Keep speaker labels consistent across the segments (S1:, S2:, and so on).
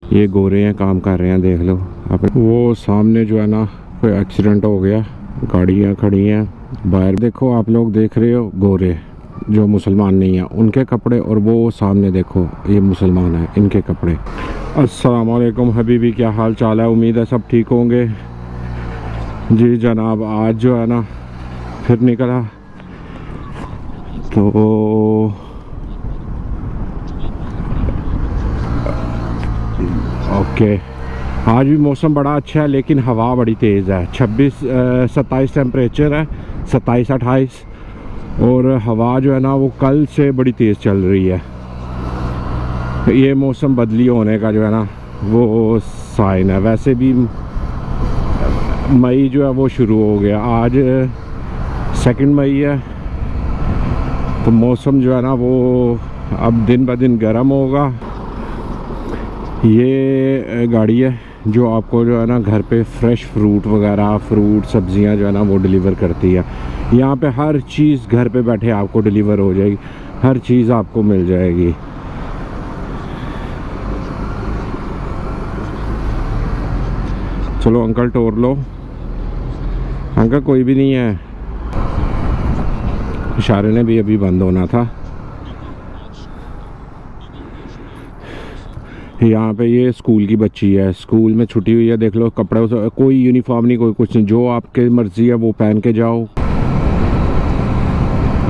S1: ये गोरे हैं, काम कर रहे हैं, देख लो अपने। वो सामने जो है ना कोई एक्सीडेंट हो गया, गाड़ियाँ खड़ी हैं बाहर। देखो आप लोग देख रहे हो गोरे जो मुसलमान नहीं है उनके कपड़े, और वो सामने देखो ये मुसलमान है इनके कपड़े। अस्सलाम वालेकुम हबीबी, क्या हाल चाल है? उम्मीद है सब ठीक होंगे। जी जनाब, आज जो है ना फिर निकला तो ओके। आज भी मौसम बड़ा अच्छा है लेकिन हवा बड़ी तेज़ है। 27 टेम्परेचर है, 27-28, और हवा जो है ना वो कल से बड़ी तेज़ चल रही है। ये मौसम बदली होने का जो है ना वो साइन है। वैसे भी मई जो है वो शुरू हो गया, आज 2 मई है, तो मौसम जो है ना वो अब दिन ब दिन गर्म होगा। ये गाड़ी है जो आपको जो है ना घर पे फ्रेश फ्रूट वगैरह, फ्रूट सब्जियां जो है ना वो डिलीवर करती है। यहाँ पे हर चीज़ घर पे बैठे आपको डिलीवर हो जाएगी, हर चीज़ आपको मिल जाएगी। चलो अंकल टोर लो। अंकल कोई भी नहीं है, इशारे ने भी अभी बंद होना था। यहाँ पे ये स्कूल की बच्ची है, स्कूल में छुट्टी हुई है, देख लो कपड़े, कोई यूनिफॉर्म नहीं, कोई कुछ नहीं, जो आपके मर्जी है वो पहन के जाओ।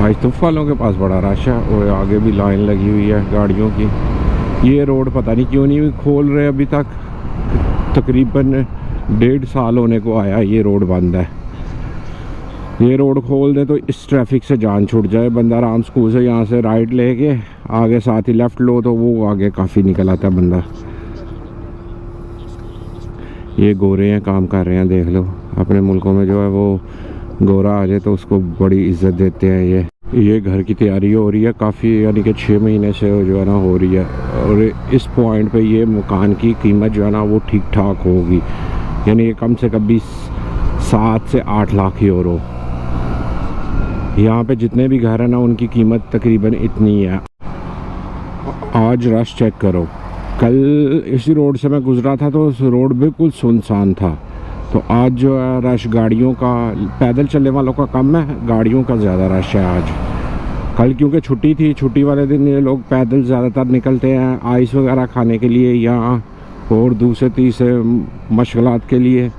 S1: आज तुफ वालों के पास बड़ा रश है, और आगे भी लाइन लगी हुई है गाड़ियों की। ये रोड पता नहीं क्यों नहीं खोल रहे अभी तक, तकरीबन 1.5 साल होने को आया, ये रोड बंद है। ये रोड खोल दे तो इस ट्रैफिक से जान छूट जाए, बंदा आराम स्कूल से यहाँ से राइट लेके आगे साथ ही लेफ़्ट लो तो वो आगे काफ़ी निकल आता है बंदा। ये गोरे हैं, काम कर रहे हैं, देख लो। अपने मुल्कों में जो है वो गोरा आ जाए तो उसको बड़ी इज्जत देते हैं। ये घर की तैयारी हो रही है काफ़ी, यानी कि 6 महीने से जो है ना हो रही है, और इस पॉइंट पे ये मकान की कीमत जो है ना वो ठीक ठाक होगी, यानी कि कम से कम भी 7 से 8 लाख यूरो। यहाँ पे जितने भी घर हैं ना उनकी कीमत तकरीबन इतनी है। आज रश चेक करो, कल इसी रोड से मैं गुजरा था तो उस रोड बिल्कुल सुनसान था, तो आज जो है रश गाड़ियों का, पैदल चलने वालों का कम है, गाड़ियों का ज़्यादा रश है आज। कल क्योंकि छुट्टी थी, छुट्टी वाले दिन ये लोग पैदल ज़्यादातर निकलते हैं आइस वगैरह खाने के लिए या और दूसरे तीसरे मशगलात के लिए।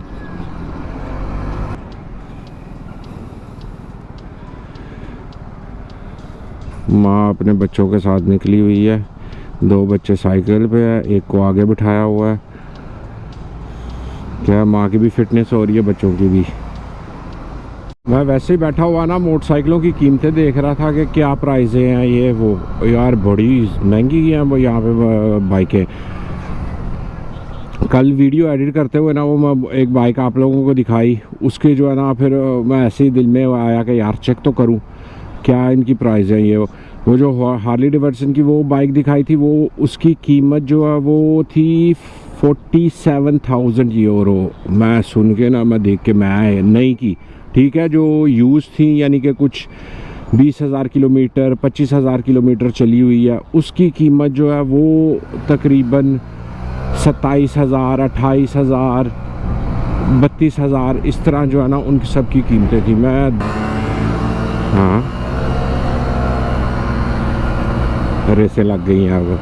S1: माँ अपने बच्चों के साथ निकली हुई है, 2 बच्चे साइकिल पे है, एक को आगे बिठाया हुआ है। क्या माँ की भी फिटनेस हो रही है, बच्चों की भी। मैं वैसे ही बैठा हुआ ना मोटरसाइकिलों की कीमतें देख रहा था कि क्या प्राइसें हैं ये वो, यार बड़ी महंगी हैं वो यहाँ पे बाइकें। कल वीडियो एडिट करते हुए ना वो मैं एक बाइक आप लोगों को दिखाई, उसके जो है ना फिर मैं ऐसे ही दिल में आया कि यार चेक तो करूँ क्या इनकी प्राइस है। ये वो जो हार्ली डेविडसन की वो बाइक दिखाई थी, वो उसकी कीमत जो है वो थी 47,000 यूरो। मैं सुन के ना, मैं देख के, मैं नहीं की ठीक है, जो यूज़ थी यानी कि कुछ 20,000 किलोमीटर 25,000 किलोमीटर चली हुई है, उसकी कीमत जो है वो तकरीबन 27,000 28,000 32,000 इस तरह जो है ना उनकी सब की कीमतें थी। मैं हाँ रेसें लग गई हैं अब।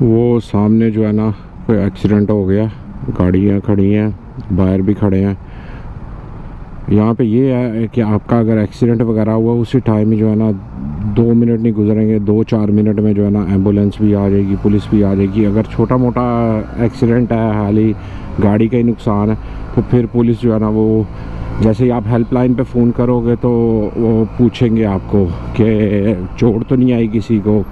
S1: वो सामने जो है ना कोई एक्सीडेंट हो गया, गाड़ियाँ खड़ी हैं, बाहर भी खड़े हैं। यहाँ पे ये है कि आपका अगर एक्सीडेंट वगैरह हुआ उसी टाइम में जो है ना 2 मिनट नहीं गुजरेंगे, 2-4 मिनट में जो है ना एम्बुलेंस भी आ जाएगी, पुलिस भी आ जाएगी। अगर छोटा मोटा एक्सीडेंट है, हाली गाड़ी का ही नुकसान है, तो फिर पुलिस जो है ना वो, जैसे ही आप हेल्पलाइन पे फ़ोन करोगे तो वो पूछेंगे आपको कि चोट तो नहीं आई किसी को।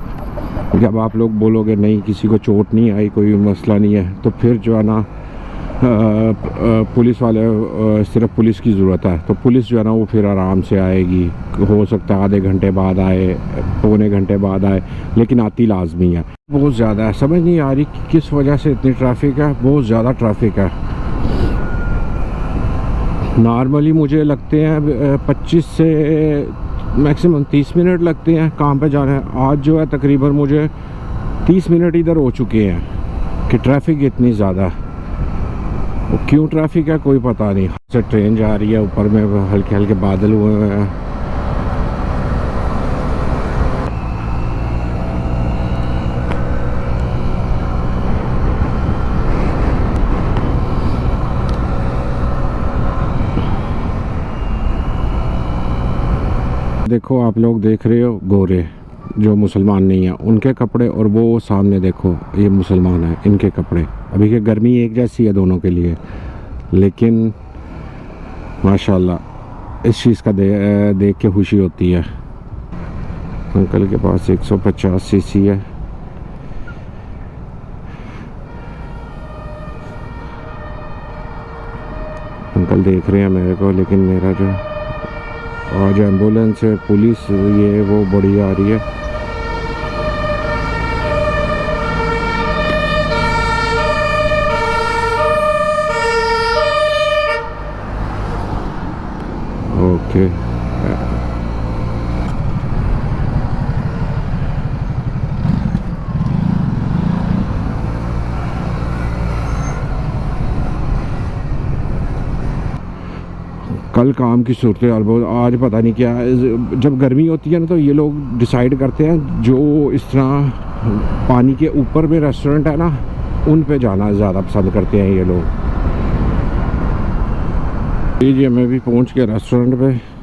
S1: जब आप लोग बोलोगे नहीं किसी को चोट नहीं आई, कोई मसला नहीं है, तो फिर जो है ना पुलिस वाले, सिर्फ पुलिस की ज़रूरत है तो पुलिस जो है ना वो फिर आराम से आएगी। हो सकता है आधे घंटे बाद आए, पौने घंटे बाद आए, लेकिन आती लाजमी है। बहुत ज़्यादा है, समझ नहीं आ रही किस वजह से इतनी ट्रैफिक है, बहुत ज़्यादा ट्रैफिक है। नॉर्मली मुझे लगते हैं 25 से मैक्सिमम 30 मिनट लगते हैं काम पे जाने। आज जो है तकरीबन मुझे 30 मिनट इधर हो चुके हैं कि ट्रैफिक इतनी ज़्यादा। वो क्यों ट्रैफिक है कोई पता नहीं। से ट्रेन जा रही है, ऊपर में हल्के हल्के बादल हुए हुए हैं। देखो आप लोग देख रहे हो गोरे जो मुसलमान नहीं है उनके कपड़े, और वो सामने देखो ये मुसलमान है इनके कपड़े। अभी के गर्मी एक जैसी है दोनों के लिए, लेकिन माशाल्लाह इस चीज़ का देख के खुशी होती है। अंकल के पास 150 सीसी है। अंकल देख रहे हैं मेरे को, लेकिन मेरा जो आज एम्बुलेंस है, पुलिस ये वो बड़ी आ रही है। ओके कल काम की सूरत हाल बहुत, आज पता नहीं क्या है। जब गर्मी होती है ना तो ये लोग डिसाइड करते हैं जो इस तरह पानी के ऊपर में रेस्टोरेंट है ना उन पे जाना ज़्यादा पसंद करते हैं ये लोग। जी मैं भी पहुंच गया रेस्टोरेंट पे।